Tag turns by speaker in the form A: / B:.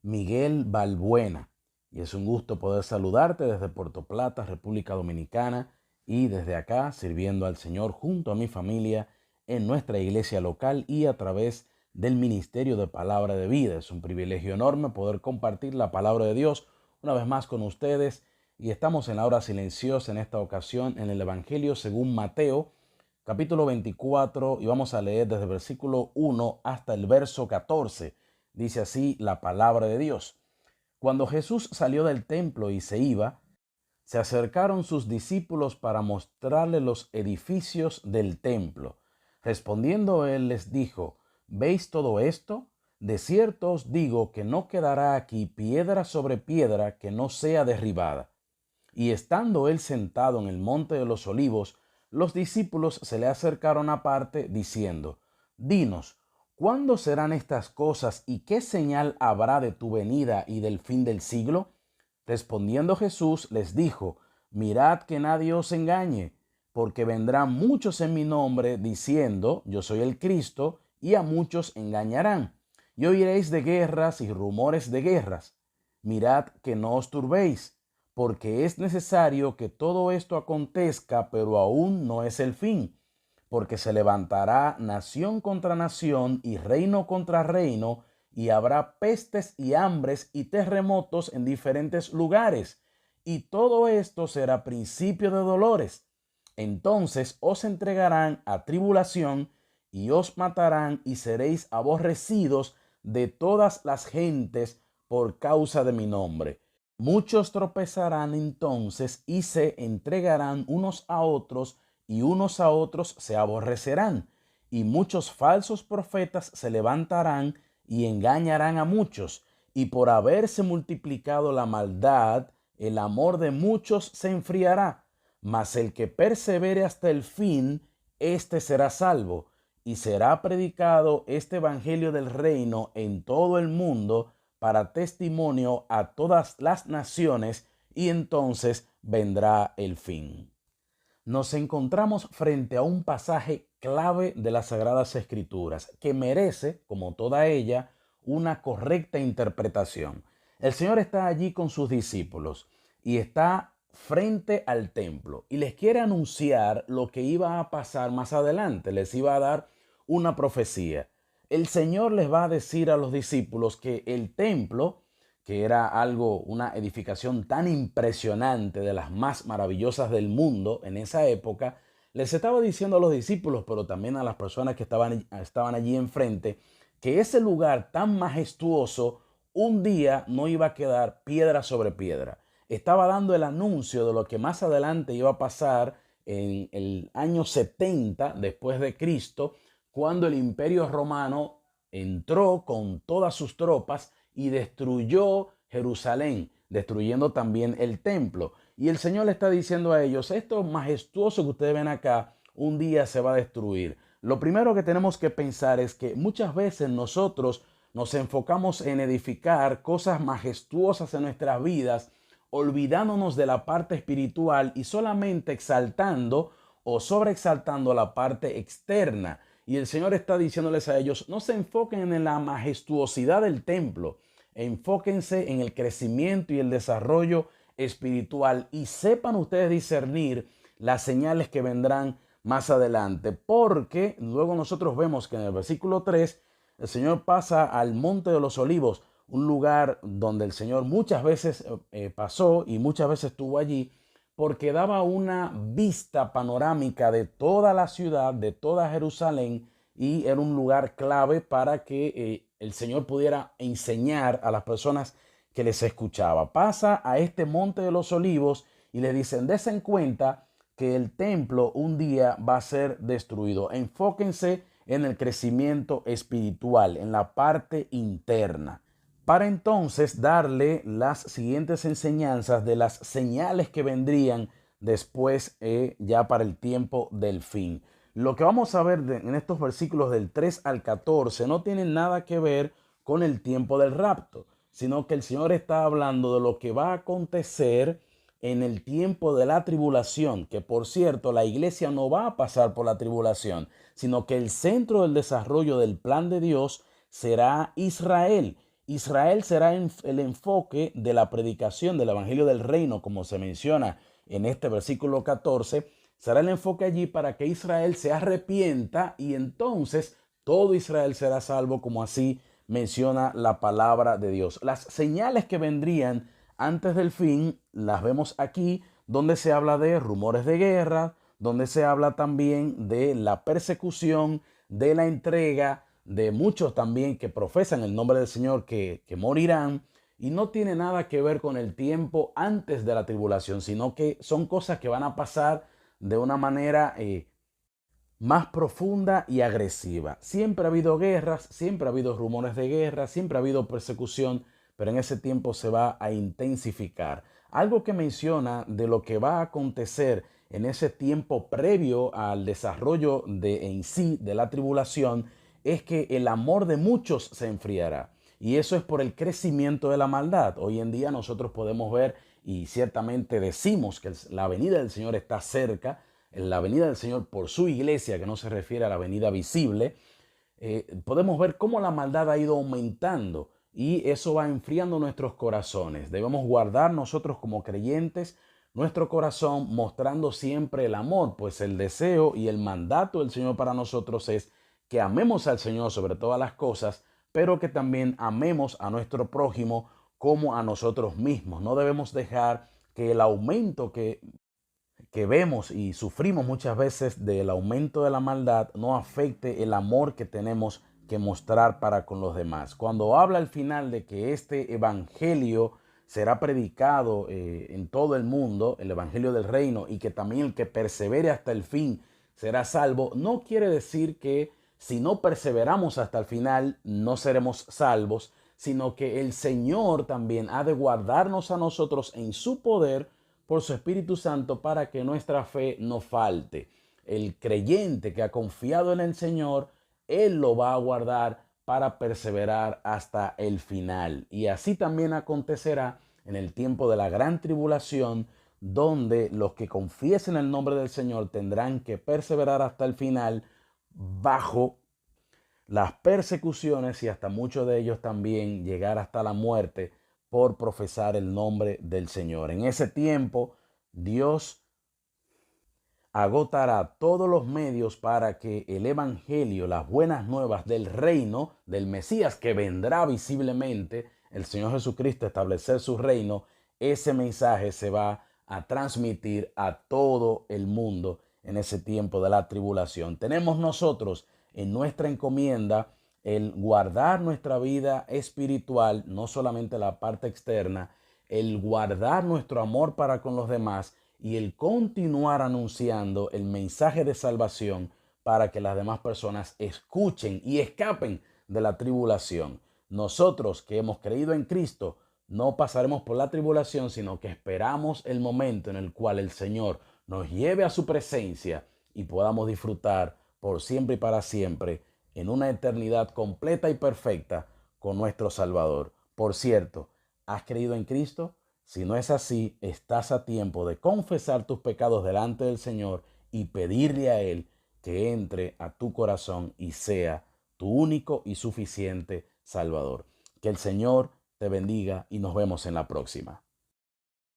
A: Miguel Balbuena y es un gusto poder saludarte desde Puerto Plata, República Dominicana, y desde acá sirviendo al Señor junto a mi familia en nuestra iglesia local y a través del Ministerio de Palabra de Vida. Es un privilegio enorme poder compartir la palabra de Dios una vez más con ustedes, y estamos en la hora silenciosa en esta ocasión en el Evangelio según Mateo, capítulo 24, y vamos a leer desde el versículo 1 hasta el verso 14. Dice así la palabra de Dios. Cuando Jesús salió del templo y se iba, se acercaron sus discípulos para mostrarle los edificios del templo. Respondiendo él les dijo: ¿Veis todo esto? De cierto os digo que no quedará aquí piedra sobre piedra que no sea derribada. Y estando él sentado en el monte de los olivos, los discípulos se le acercaron aparte, diciendo: Dinos, ¿cuándo serán estas cosas y qué señal habrá de tu venida y del fin del siglo? Respondiendo Jesús les dijo: Mirad que nadie os engañe, porque vendrán muchos en mi nombre diciendo: Yo soy el Cristo, y a muchos engañarán. Y oiréis de guerras y rumores de guerras. Mirad que no os turbéis, porque es necesario que todo esto acontezca, pero aún no es el fin, porque se levantará nación contra nación y reino contra reino, y habrá pestes y hambres y terremotos en diferentes lugares, y todo esto será principio de dolores. Entonces os entregarán a tribulación y os matarán, y seréis aborrecidos de todas las gentes por causa de mi nombre. Muchos tropezarán entonces y se entregarán unos a otros, y unos a otros se aborrecerán. Y muchos falsos profetas se levantarán y engañarán a muchos. Y por haberse multiplicado la maldad, el amor de muchos se enfriará. Mas el que persevere hasta el fin, éste será salvo. Y será predicado este evangelio del reino en todo el mundo para testimonio a todas las naciones, y entonces vendrá el fin. Nos encontramos frente a un pasaje clave de las Sagradas Escrituras que merece, como toda ella, una correcta interpretación. El Señor está allí con sus discípulos y está frente al templo y les quiere anunciar lo que iba a pasar más adelante. Les iba a dar una profecía. El Señor les va a decir a los discípulos que el templo, que era algo, una edificación tan impresionante, de las más maravillosas del mundo en esa época, les estaba diciendo a los discípulos, pero también a las personas que estaban allí enfrente, que ese lugar tan majestuoso un día no iba a quedar piedra sobre piedra. Estaba dando el anuncio de lo que más adelante iba a pasar en el año 70 después de Cristo, cuando el Imperio Romano entró con todas sus tropas y destruyó Jerusalén, destruyendo también el templo. Y el Señor le está diciendo a ellos: esto majestuoso que ustedes ven acá, un día se va a destruir. Lo primero que tenemos que pensar es que muchas veces nosotros nos enfocamos en edificar cosas majestuosas en nuestras vidas, olvidándonos de la parte espiritual y solamente exaltando o sobreexaltando la parte externa. Y el Señor está diciéndoles a ellos: no se enfoquen en la majestuosidad del templo, enfóquense en el crecimiento y el desarrollo espiritual, y sepan ustedes discernir las señales que vendrán más adelante, porque luego nosotros vemos que en el versículo 3 el Señor pasa al Monte de los Olivos, un lugar donde el Señor muchas veces pasó y muchas veces estuvo allí, porque daba una vista panorámica de toda la ciudad, de toda Jerusalén, y era un lugar clave para que el Señor pudiera enseñar a las personas que les escuchaba. Pasa a este Monte de los Olivos y le dicen: desen cuenta que el templo un día va a ser destruido. Enfóquense en el crecimiento espiritual, en la parte interna, para entonces darle las siguientes enseñanzas de las señales que vendrían después, ya para el tiempo del fin. Lo que vamos a ver en estos versículos del 3 al 14 no tiene nada que ver con el tiempo del rapto, sino que el Señor está hablando de lo que va a acontecer en el tiempo de la tribulación, que por cierto la iglesia no va a pasar por la tribulación, sino que el centro del desarrollo del plan de Dios será Israel. Israel será el enfoque de la predicación del Evangelio del Reino, como se menciona en este versículo 14. Será el enfoque allí para que Israel se arrepienta y entonces todo Israel será salvo, como así menciona la palabra de Dios. Las señales que vendrían antes del fin las vemos aquí, donde se habla de rumores de guerra, donde se habla también de la persecución, de la entrega, de muchos también que profesan el nombre del Señor que morirán, y no tiene nada que ver con el tiempo antes de la tribulación, sino que son cosas que van a pasar de una manera más profunda y agresiva. Siempre ha habido guerras, siempre ha habido rumores de guerra, siempre ha habido persecución, pero en ese tiempo se va a intensificar. Algo que menciona de lo que va a acontecer en ese tiempo previo al desarrollo en sí de la tribulación es que el amor de muchos se enfriará. Y eso es por el crecimiento de la maldad. Hoy en día nosotros podemos ver y ciertamente decimos que la venida del Señor está cerca, la venida del Señor por su iglesia, que no se refiere a la venida visible. Podemos ver cómo la maldad ha ido aumentando y eso va enfriando nuestros corazones. Debemos guardar nosotros como creyentes nuestro corazón mostrando siempre el amor, pues el deseo y el mandato del Señor para nosotros es que amemos al Señor sobre todas las cosas, pero que también amemos a nuestro prójimo como a nosotros mismos. No debemos dejar que el aumento que vemos y sufrimos muchas veces del aumento de la maldad no afecte el amor que tenemos que mostrar para con los demás. Cuando habla al final de que este evangelio será predicado en todo el mundo, el evangelio del reino, y que también el que persevere hasta el fin será salvo, no quiere decir que si no perseveramos hasta el final no seremos salvos, sino que el Señor también ha de guardarnos a nosotros en su poder por su Espíritu Santo para que nuestra fe no falte. El creyente que ha confiado en el Señor, Él lo va a guardar para perseverar hasta el final. Y así también acontecerá en el tiempo de la gran tribulación, donde los que confiesen el nombre del Señor tendrán que perseverar hasta el final bajo las persecuciones y hasta muchos de ellos también llegar hasta la muerte por profesar el nombre del Señor. En ese tiempo, Dios agotará todos los medios para que el evangelio, las buenas nuevas del reino, del Mesías que vendrá visiblemente, el Señor Jesucristo, a establecer su reino, ese mensaje se va a transmitir a todo el mundo en ese tiempo de la tribulación. Tenemos nosotros en nuestra encomienda el guardar nuestra vida espiritual, no solamente la parte externa, el guardar nuestro amor para con los demás y el continuar anunciando el mensaje de salvación para que las demás personas escuchen y escapen de la tribulación. Nosotros que hemos creído en Cristo no pasaremos por la tribulación, sino que esperamos el momento en el cual el Señor nos lleve a su presencia y podamos disfrutar por siempre y para siempre en una eternidad completa y perfecta con nuestro Salvador. Por cierto, ¿has creído en Cristo? Si no es así, estás a tiempo de confesar tus pecados delante del Señor y pedirle a Él que entre a tu corazón y sea tu único y suficiente Salvador. Que el Señor te bendiga y nos vemos en la próxima.